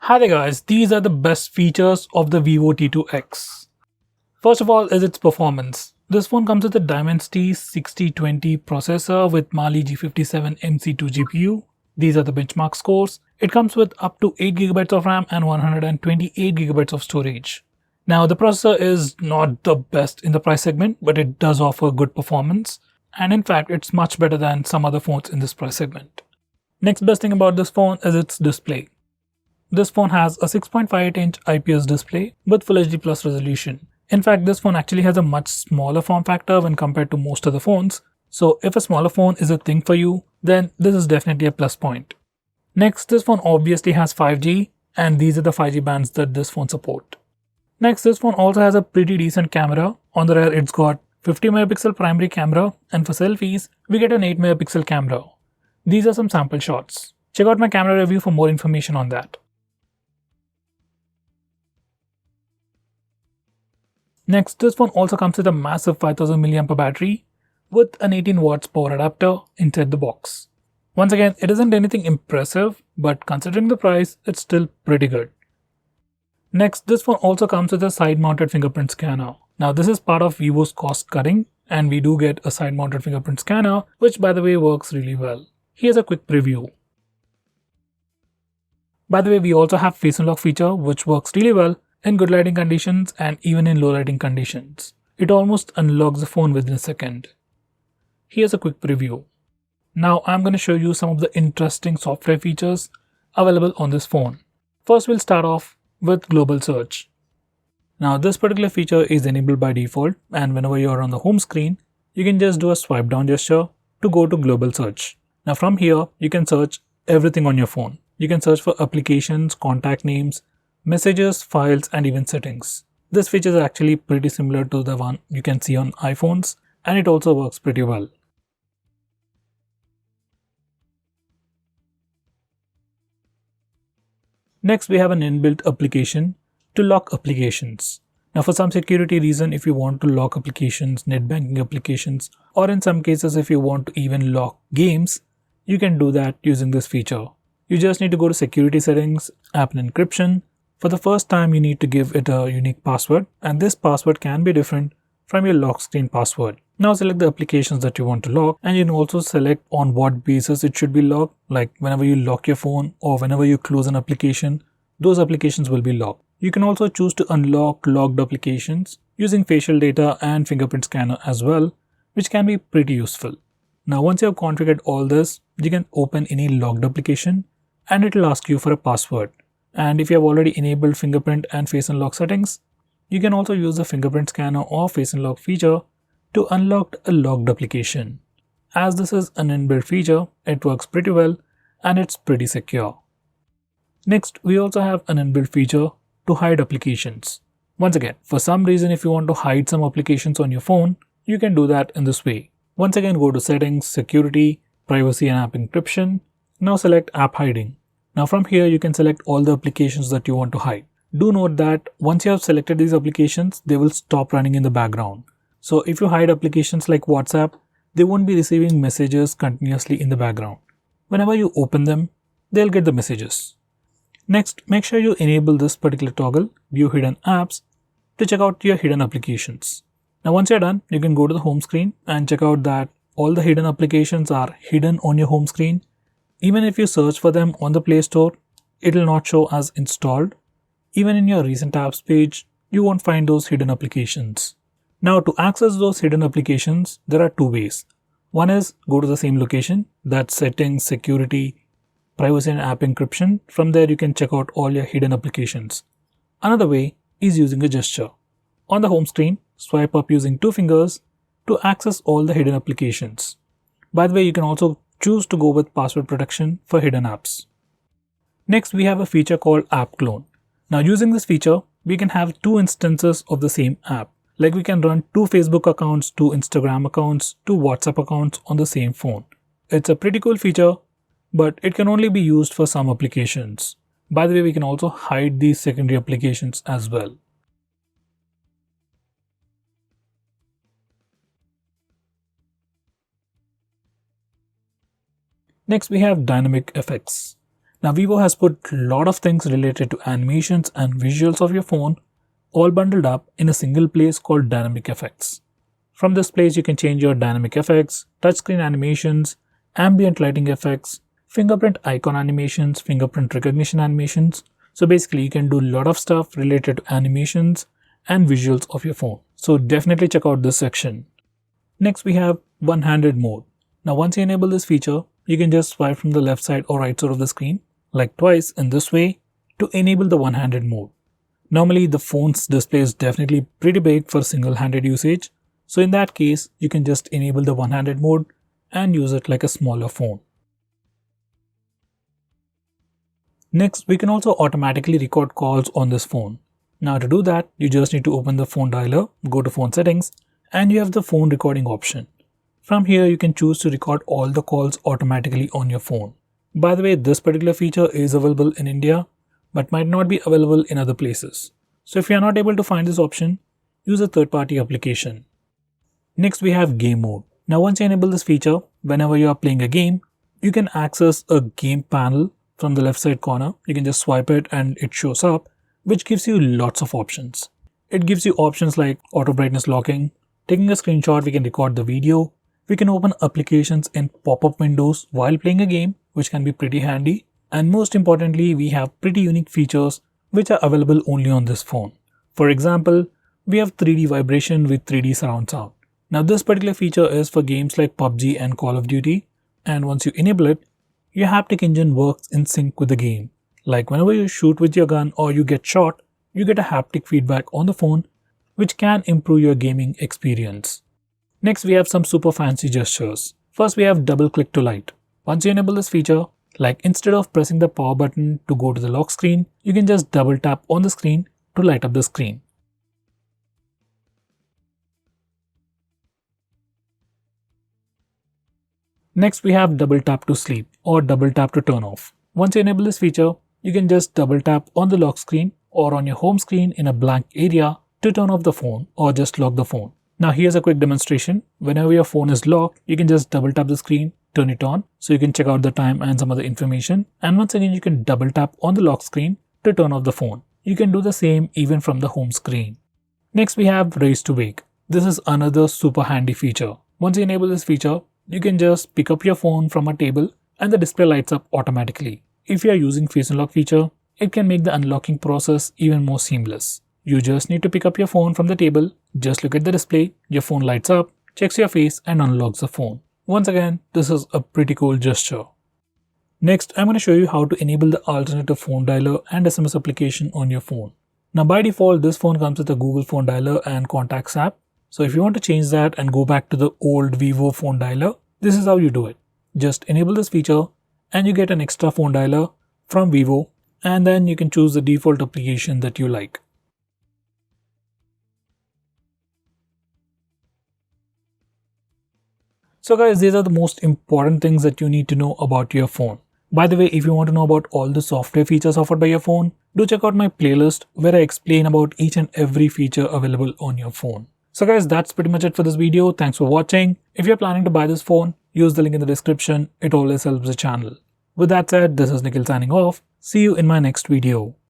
Hi there guys, these are the best features of the Vivo T2X. First of all is its performance. This phone comes with a Dimensity 6020 processor with Mali G57 MC2 GPU. These are the benchmark scores. It comes with up to 8GB of RAM and 128GB of storage. Now the processor is not the best in the price segment, but it does offer good performance. And in fact, it's much better than some other phones in this price segment. Next best thing about this phone is its display. This phone has a 6.58-inch IPS display with Full HD Plus resolution. In fact, this phone actually has a much smaller form factor when compared to most other phones. So if a smaller phone is a thing for you, then this is definitely a plus point. Next, this phone obviously has 5G, and these are the 5G bands that this phone supports. Next, this phone also has a pretty decent camera. On the rear, it's got 50 megapixel primary camera, and for selfies, we get an 8 megapixel camera. These are some sample shots. Check out my camera review for more information on that. Next, this phone also comes with a massive 5000 mAh battery with an 18 watts power adapter inside the box. Once again, it isn't anything impressive, but considering the price, it's still pretty good. Next, this phone also comes with a side-mounted fingerprint scanner. Now, this is part of Vivo's cost cutting, and we do get a side-mounted fingerprint scanner, which by the way works really well. Here's a quick preview. By the way, we also have Face Unlock feature, which works really well in good lighting conditions and even in low lighting conditions. It almost unlocks the phone within a second. Here's a quick preview. Now I'm going to show you some of the interesting software features available on this phone. First, we'll start off with global search. Now this particular feature is enabled by default, and whenever you're on the home screen, you can just do a swipe down gesture to go to global search. Now from here, you can search everything on your phone. You can search for applications, contact names, messages, files, and even settings. This feature is actually pretty similar to the one you can see on iPhones, and it also works pretty well. Next, we have an inbuilt application to lock applications. Now for some security reason, if you want to lock applications, net banking applications, or in some cases if you want to even lock games, you can do that using this feature. You just need to go to security settings, app and encryption. For the first time, you need to give it a unique password, and this password can be different from your lock screen password. Now select the applications that you want to lock, and you can also select on what basis it should be locked. Like whenever you lock your phone or whenever you close an application, those applications will be locked. You can also choose to unlock locked applications using facial data and fingerprint scanner as well, which can be pretty useful. Now once you have configured all this, you can open any locked application and it will ask you for a password. And if you have already enabled fingerprint and face unlock settings, you can also use the fingerprint scanner or face unlock feature to unlock a locked application. As this is an inbuilt feature, it works pretty well and it's pretty secure. Next, we also have an inbuilt feature to hide applications. Once again, for some reason if you want to hide some applications on your phone, you can do that in this way. Once again, go to settings, security, privacy and app encryption. Now select app hiding. Now from here, you can select all the applications that you want to hide. Do note that once you have selected these applications, they will stop running in the background. So if you hide applications like WhatsApp, they won't be receiving messages continuously in the background. Whenever you open them, they'll get the messages. Next, make sure you enable this particular toggle, View Hidden Apps, to check out your hidden applications. Now once you're done, you can go to the home screen and check out that all the hidden applications are hidden on your home screen. Even if you search for them on the Play Store, it will not show as installed. Even in your recent apps page, you won't find those hidden applications. Now to access those hidden applications, there are two ways. One is go to the same location, that's settings, security, privacy and app encryption. From there you can check out all your hidden applications. Another way is using a gesture. On the home screen, swipe up using two fingers to access all the hidden applications. By the way, you can also choose to go with password protection for hidden apps. Next, we have a feature called App Clone. Now using this feature, we can have two instances of the same app. Like we can run two Facebook accounts, two Instagram accounts, two WhatsApp accounts on the same phone. It's a pretty cool feature, but it can only be used for some applications. By the way, we can also hide these secondary applications as well. Next, we have dynamic effects. Now Vivo has put a lot of things related to animations and visuals of your phone all bundled up in a single place called Dynamic Effects. From this place you can change your dynamic effects, touchscreen animations, ambient lighting effects, fingerprint icon animations, fingerprint recognition animations. So basically you can do a lot of stuff related to animations and visuals of your phone. So definitely check out this section. Next we have one-handed mode. Now once you enable this feature, you can just swipe from the left side or right side of the screen like twice in this way to enable the one-handed mode. Normally the phone's display is definitely pretty big for single-handed usage. So in that case, you can just enable the one-handed mode and use it like a smaller phone. Next, we can also automatically record calls on this phone. Now to do that, you just need to open the phone dialer, go to phone settings, and you have the phone recording option. From here, you can choose to record all the calls automatically on your phone. By the way, this particular feature is available in India, but might not be available in other places. So if you are not able to find this option, use a third-party application. Next, we have game mode. Now once you enable this feature, whenever you are playing a game, you can access a game panel from the left side corner. You can just swipe it and it shows up, which gives you lots of options. It gives you options like auto brightness locking, taking a screenshot, we can record the video, we can open applications in pop-up windows while playing a game, which can be pretty handy. And most importantly, we have pretty unique features which are available only on this phone. For example, we have 3D vibration with 3D surround sound. Now this particular feature is for games like PUBG and Call of Duty, and once you enable it, your haptic engine works in sync with the game. Like whenever you shoot with your gun or you get shot, you get a haptic feedback on the phone, which can improve your gaming experience. Next, we have some super fancy gestures. First, we have double click to light. Once you enable this feature, like instead of pressing the power button to go to the lock screen, you can just double tap on the screen to light up the screen. Next, we have double tap to sleep or double tap to turn off. Once you enable this feature, you can just double tap on the lock screen or on your home screen in a blank area to turn off the phone or just lock the phone. Now here's a quick demonstration. Whenever your phone is locked, you can just double tap the screen, turn it on so you can check out the time and some other information. And once again, you can double tap on the lock screen to turn off the phone. You can do the same even from the home screen. Next, we have raise to wake. This is another super handy feature. Once you enable this feature, you can just pick up your phone from a table and the display lights up automatically. If you are using face unlock feature, it can make the unlocking process even more seamless. You just need to pick up your phone from the table, just look at the display, your phone lights up, checks your face and unlocks the phone. Once again, this is a pretty cool gesture. Next, I'm going to show you how to enable the alternative phone dialer and SMS application on your phone. Now by default, this phone comes with a Google phone dialer and contacts app. So if you want to change that and go back to the old Vivo phone dialer, this is how you do it. Just enable this feature and you get an extra phone dialer from Vivo, and then you can choose the default application that you like. So guys, these are the most important things that you need to know about your phone. By the way, if you want to know about all the software features offered by your phone, do check out my playlist where I explain about each and every feature available on your phone. So guys, that's pretty much it for this video. Thanks for watching. If you're planning to buy this phone, use the link in the description. It always helps the channel. With that said, this is Nikhil signing off. See you in my next video.